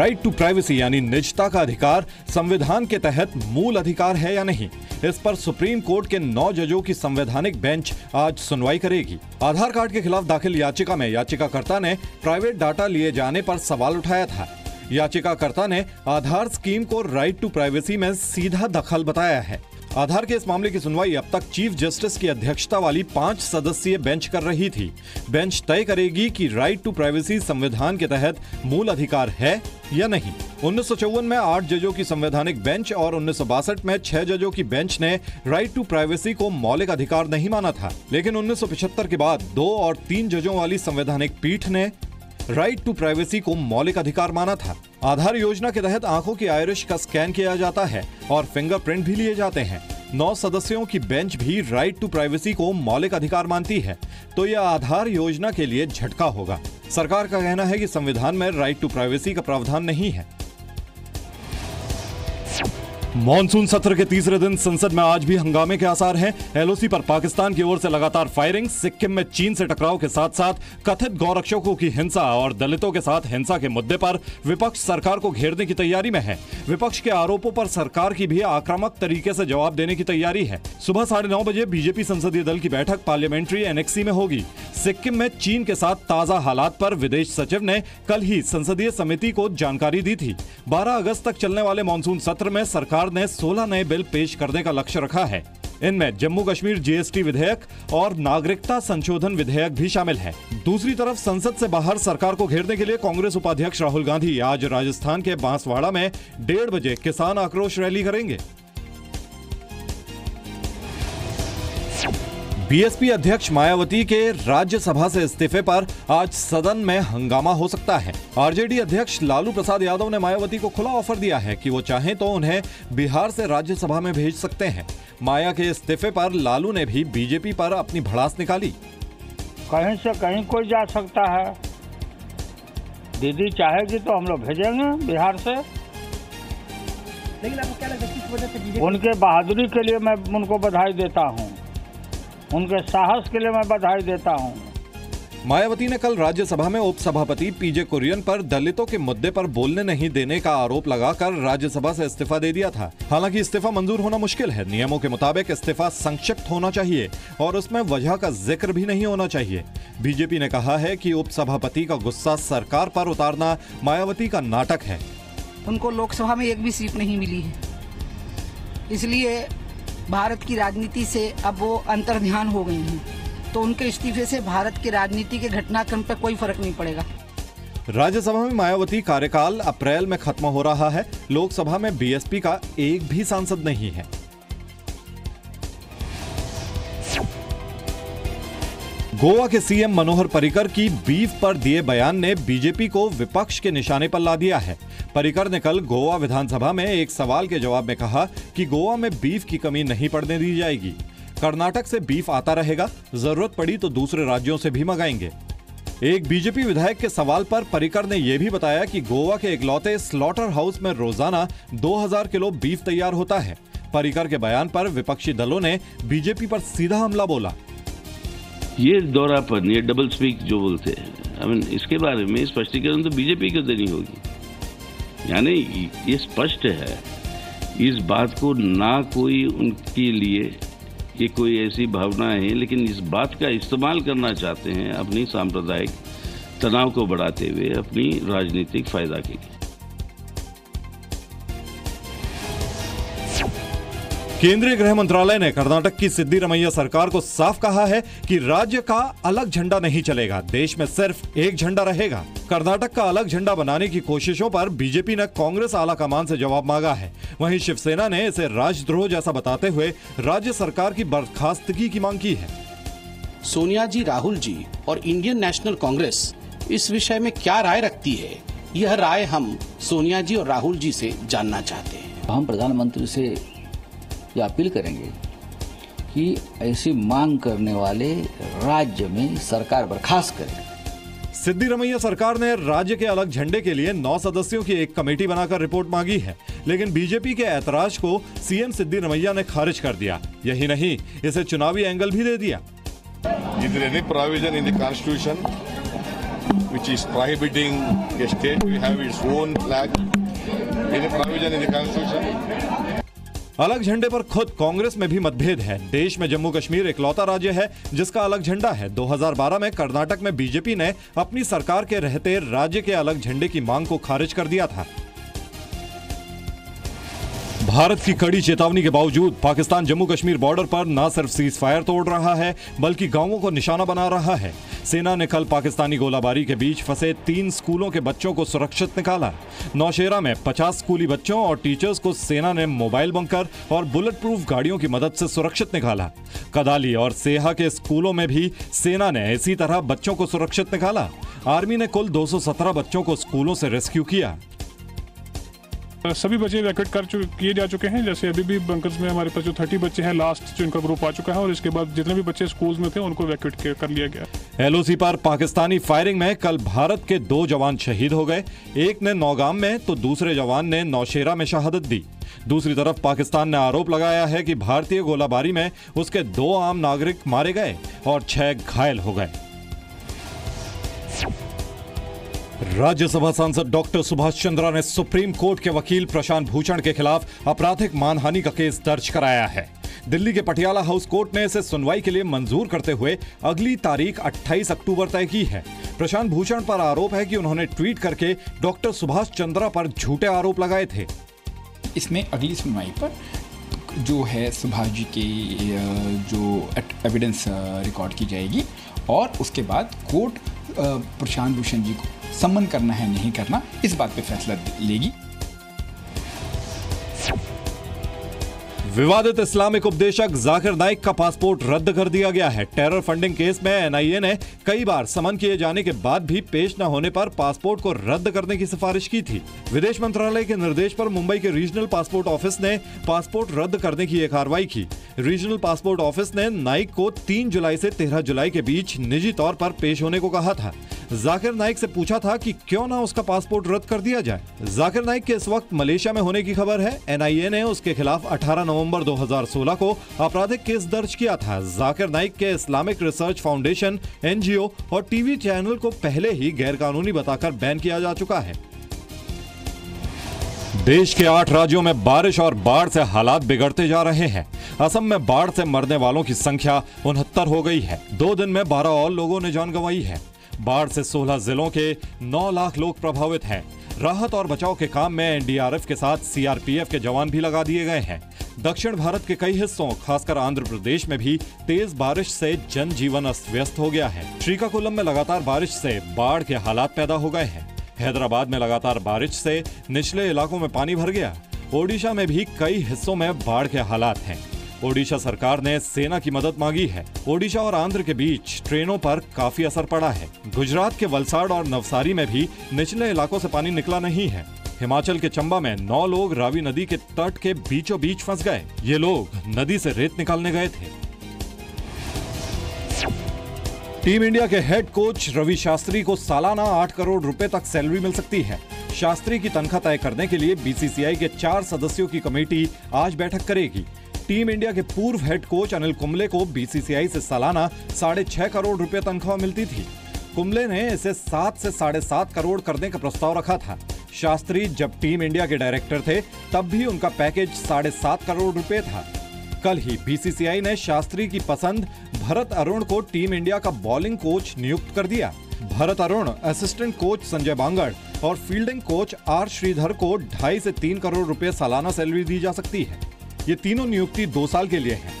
Right to privacy यानी निजता का अधिकार संविधान के तहत मूल अधिकार है या नहीं, इस पर सुप्रीम कोर्ट के 9 जजों की संवैधानिक बेंच आज सुनवाई करेगी। आधार कार्ड के खिलाफ दाखिल याचिका में याचिकाकर्ता ने प्राइवेट डाटा लिए जाने पर सवाल उठाया था। याचिकाकर्ता ने आधार स्कीम को राइट टू प्राइवेसी में सीधा दखल बताया है। आधार के इस मामले की सुनवाई अब तक चीफ जस्टिस की अध्यक्षता वाली 5 सदस्यीय बेंच कर रही थी। बेंच तय करेगी कि राइट टू प्राइवेसी संविधान के तहत मूल अधिकार है या नहीं। 1954 में 8 जजों की संवैधानिक बेंच और 1962 में 6 जजों की बेंच ने राइट टू प्राइवेसी को मौलिक अधिकार नहीं माना था, लेकिन 1975 के बाद 2 और 3 जजों वाली संवैधानिक पीठ ने राइट टू प्राइवेसी को मौलिक अधिकार माना था। आधार योजना के तहत आंखों की आइरिश का स्कैन किया जाता है और फिंगरप्रिंट भी लिए जाते हैं। 9 सदस्यों की बेंच भी राइट टू प्राइवेसी को मौलिक अधिकार मानती है, तो यह आधार योजना के लिए झटका होगा। सरकार का कहना है कि संविधान में राइट टू प्राइवेसी का प्रावधान नहीं है। मॉनसून सत्र के तीसरे दिन संसद में आज भी हंगामे के आसार हैं। एलओसी पर पाकिस्तान की ओर से लगातार फायरिंग, सिक्किम में चीन से टकराव के साथ साथ कथित गौरक्षकों की हिंसा और दलितों के साथ हिंसा के मुद्दे पर विपक्ष सरकार को घेरने की तैयारी में है। विपक्ष के आरोपों पर सरकार की भी आक्रामक तरीके से जवाब देने की तैयारी है। सुबह 9:30 बजे बीजेपी संसदीय दल की बैठक पार्लियामेंट्री एनेक्सी में होगी। सिक्किम में चीन के साथ ताजा हालात पर विदेश सचिव ने कल ही संसदीय समिति को जानकारी दी थी। 12 अगस्त तक चलने वाले मॉनसून सत्र में सरकार ने 16 नए बिल पेश करने का लक्ष्य रखा है। इनमें जम्मू कश्मीर जीएसटी विधेयक और नागरिकता संशोधन विधेयक भी शामिल है। दूसरी तरफ संसद से बाहर सरकार को घेरने के लिए कांग्रेस उपाध्यक्ष राहुल गांधी आज राजस्थान के बांसवाड़ा में 1:30 बजे किसान आक्रोश रैली करेंगे। बीएसपी अध्यक्ष मायावती के राज्यसभा से इस्तीफे पर आज सदन में हंगामा हो सकता है। आरजेडी अध्यक्ष लालू प्रसाद यादव ने मायावती को खुला ऑफर दिया है कि वो चाहें तो उन्हें बिहार से राज्यसभा में भेज सकते हैं। माया के इस्तीफे पर लालू ने भी बीजेपी पर अपनी भड़ास निकाली। कहीं से कहीं कोई जा सकता है, दीदी चाहेगी तो हम लोग भेजेंगे बिहार से। लेकिन आपको क्या लगता है किस वजह से? उनके बहादुरी के लिए मैं उनको बधाई देता हूँ, उनके साहस के लिए मैं बधाई देता हूं। मायावती ने कल राज्यसभा में उपसभापति पीजे कुरियन पर दलितों के मुद्दे पर बोलने नहीं देने का आरोप लगाकर राज्यसभा से इस्तीफा दे दिया था। हालांकि इस्तीफा मंजूर होना मुश्किल है। नियमों के मुताबिक इस्तीफा संक्षिप्त होना चाहिए और उसमें वजह का जिक्र भी नहीं होना चाहिए। बीजेपी ने कहा है कि उपसभापति का गुस्सा सरकार पर उतारना मायावती का नाटक है। उनको लोकसभा में एक भी सीट नहीं मिली है, इसलिए भारत की राजनीति से अब वो अंतर्ध्यान हो गई हैं, तो उनके इस्तीफे से भारत के राजनीति के घटनाक्रम पर कोई फर्क नहीं पड़ेगा। राज्यसभा में मायावती कार्यकाल अप्रैल में खत्म हो रहा है। लोकसभा में बीएसपी का एक भी सांसद नहीं है। गोवा के सीएम मनोहर पर्रिकर की बीफ पर दिए बयान ने बीजेपी को विपक्ष के निशाने पर ला दिया है। पर्रिकर ने कल गोवा विधानसभा में एक सवाल के जवाब में कहा कि गोवा में बीफ की कमी नहीं पड़ने दी जाएगी। कर्नाटक से बीफ आता रहेगा, जरूरत पड़ी तो दूसरे राज्यों से भी मंगाएंगे। एक बीजेपी विधायक के सवाल पर पर्रिकर ने यह भी बताया कि गोवा के इकलौते स्लॉटर हाउस में रोजाना 2000 किलो बीफ तैयार होता है। पर्रिकर के बयान पर विपक्षी दलों ने बीजेपी पर सीधा हमला बोला। ये दौरापन, ये डबल स्पीक जो बोलते हैं, इसके बारे में स्पष्टीकरण तो बीजेपी को देनी होगी। यानी ये स्पष्ट है, इस बात को ना कोई उनके लिए ये कोई ऐसी भावना है, लेकिन इस बात का इस्तेमाल करना चाहते हैं अपनी सांप्रदायिक तनाव को बढ़ाते हुए अपनी राजनीतिक फायदा के लिए। केंद्रीय गृह मंत्रालय ने कर्नाटक की सिद्धिरमैया सरकार को साफ कहा है कि राज्य का अलग झंडा नहीं चलेगा, देश में सिर्फ एक झंडा रहेगा। कर्नाटक का अलग झंडा बनाने की कोशिशों पर बीजेपी ने कांग्रेस आलाकमान से जवाब मांगा है। वहीं शिवसेना ने इसे राजद्रोह जैसा बताते हुए राज्य सरकार की बर्खास्तगी की मांग की है। सोनिया जी, राहुल जी और इंडियन नेशनल कांग्रेस इस विषय में क्या राय रखती है, यह राय हम सोनिया जी और राहुल जी से जानना चाहते हैं। हम प्रधानमंत्री से ये अपील करेंगे कि ऐसी मांग करने वाले राज्य में सरकार बर्खास्त करे। सिद्धिरमैया सरकार ने राज्य के अलग झंडे के लिए 9 सदस्यों की एक कमेटी बनाकर रिपोर्ट मांगी है, लेकिन बीजेपी के ऐतराज को सीएम सिद्धिरमैया ने खारिज कर दिया। यही नहीं, इसे चुनावी एंगल भी दे दिया। Is there any provision in the Constitution which is prohibiting a state to have its own flag. Any provision in the constitution? अलग झंडे पर खुद कांग्रेस में भी मतभेद है। देश में जम्मू कश्मीर इकलौता राज्य है जिसका अलग झंडा है। 2012 में कर्नाटक में बीजेपी ने अपनी सरकार के रहते राज्य के अलग झंडे की मांग को खारिज कर दिया था। भारत की कड़ी चेतावनी के बावजूद पाकिस्तान जम्मू कश्मीर बॉर्डर पर न सिर्फ सीज फायर तोड़ रहा है बल्कि गांवों को निशाना बना रहा है। सेना ने कल पाकिस्तानी गोलाबारी के बीच फंसे 3 स्कूलों के बच्चों को सुरक्षित निकाला। नौशेरा में 50 स्कूली बच्चों और टीचर्स को सेना ने मोबाइल बंकर और बुलेट प्रूफ गाड़ियों की मदद से सुरक्षित निकाला। कदाली और सेहा के स्कूलों में भी सेना ने इसी तरह बच्चों को सुरक्षित निकाला। आर्मी ने कुल 217 बच्चों को स्कूलों से रेस्क्यू किया। सभी बच्चे इवैक्यूएट किए जा चुके हैं। जैसे अभी भी बंकर्स में हमारे पास जो 30 बच्चे हैं लास्ट जो इनका ग्रुप आ चुका है और इसके बाद जितने भी बच्चे स्कूल्स में थे उनको इवैक्यूएट कर लिया गया। एलओसी पर पाकिस्तानी फायरिंग में कल भारत के 2 जवान शहीद हो गए। एक ने नौगाम में तो दूसरे जवान ने नौशेरा में शहादत दी। दूसरी तरफ पाकिस्तान ने आरोप लगाया है कि भारतीय गोलाबारी में उसके 2 आम नागरिक मारे गए और 6 घायल हो गए। राज्यसभा सांसद डॉक्टर सुभाष चंद्रा ने सुप्रीम कोर्ट के वकील प्रशांत भूषण के खिलाफ आपराधिक मानहानि का केस दर्ज कराया है। दिल्ली के पटियाला हाउस कोर्ट ने इसे सुनवाई के लिए मंजूर करते हुए अगली तारीख 28 अक्टूबर तय की है। प्रशांत भूषण पर आरोप है कि उन्होंने ट्वीट करके डॉक्टर सुभाष चंद्रा पर झूठे आरोप लगाए थे। इसमें अगली सुनवाई पर जो है सुभाष जी के जो एविडेंस रिकॉर्ड की जाएगी और उसके बाद कोर्ट प्रशांत भूषण जी को सम्मन करना है नहीं करना इस बात पे फैसला लेगी। विवादित इस्लामिक उपदेशक जाकिर नाइक का पासपोर्ट रद्द कर दिया गया है। टेरर फंडिंग केस में एनआईए ने कई बार समन किए जाने के बाद भी पेश न होने पर पासपोर्ट को रद्द करने की सिफारिश की थी। विदेश मंत्रालय के निर्देश पर मुंबई के रीजनल पासपोर्ट ऑफिस ने पासपोर्ट रद्द करने की एक कार्रवाई की। रीजनल पासपोर्ट ऑफिस ने नाइक को 3 जुलाई से 13 जुलाई के बीच निजी तौर पर पेश होने को कहा था। जाकिर नाइक से पूछा था कि क्यों ना उसका पासपोर्ट रद्द कर दिया जाए। जाकिर नाइक के इस वक्त मलेशिया में होने की खबर है। एनआईए ने उसके खिलाफ 18 नवंबर 2016 को आपराधिक केस दर्ज किया था। जाकिर नाइक के इस्लामिक रिसर्च फाउंडेशन, एनजीओ और टीवी चैनल को पहले ही गैरकानूनी बताकर बैन किया जा चुका है। देश के 8 राज्यों में बारिश और बाढ़ से हालात बिगड़ते जा रहे हैं। असम में बाढ़ से मरने वालों की संख्या 69 हो गई है। 2 दिन में 12 और लोगों ने जान गंवाई है। बाढ़ से 16 जिलों के 9 लाख लोग प्रभावित हैं। राहत और बचाव के काम में एनडीआरएफ के साथ सीआरपीएफ के जवान भी लगा दिए गए हैं। दक्षिण भारत के कई हिस्सों खासकर आंध्र प्रदेश में भी तेज बारिश से जनजीवन अस्त व्यस्त हो गया है। श्रीकाकुलम में लगातार बारिश से बाढ़ के हालात पैदा हो गए हैं। हैदराबाद में लगातार बारिश से निचले इलाकों में पानी भर गया। ओडिशा में भी कई हिस्सों में बाढ़ के हालात हैं। ओडिशा सरकार ने सेना की मदद मांगी है। ओडिशा और आंध्र के बीच ट्रेनों पर काफी असर पड़ा है। गुजरात के वलसाड़ और नवसारी में भी निचले इलाकों से पानी निकला नहीं है। हिमाचल के चंबा में 9 लोग रावी नदी के तट के बीचों बीच फंस गए। ये लोग नदी से रेत निकालने गए थे। टीम इंडिया के हेड कोच रवि शास्त्री को सालाना 8 करोड़ रुपए तक सैलरी मिल सकती है। शास्त्री की तनख्वाह तय करने के लिए बीसीसीआई के 4 सदस्यों की कमेटी आज बैठक करेगी। टीम इंडिया के पूर्व हेड कोच अनिल कुंबले को बीसीसीआई से सालाना 6.5 करोड़ रुपए तनख्वाह मिलती थी। कुंबले ने इसे 7 से 7.5 करोड़ करने का प्रस्ताव रखा था। शास्त्री जब टीम इंडिया के डायरेक्टर थे तब भी उनका पैकेज 7.5 करोड़ रुपए था। कल ही बीसीसीआई ने शास्त्री की पसंद भरत अरुण को टीम इंडिया का बॉलिंग कोच नियुक्त कर दिया। भरत अरुण, असिस्टेंट कोच संजय बांगड़ और फील्डिंग कोच आर श्रीधर को 2.5 से 3 करोड़ रुपए सालाना सैलरी दी जा सकती है। ये तीनों नियुक्ति 2 साल के लिए है।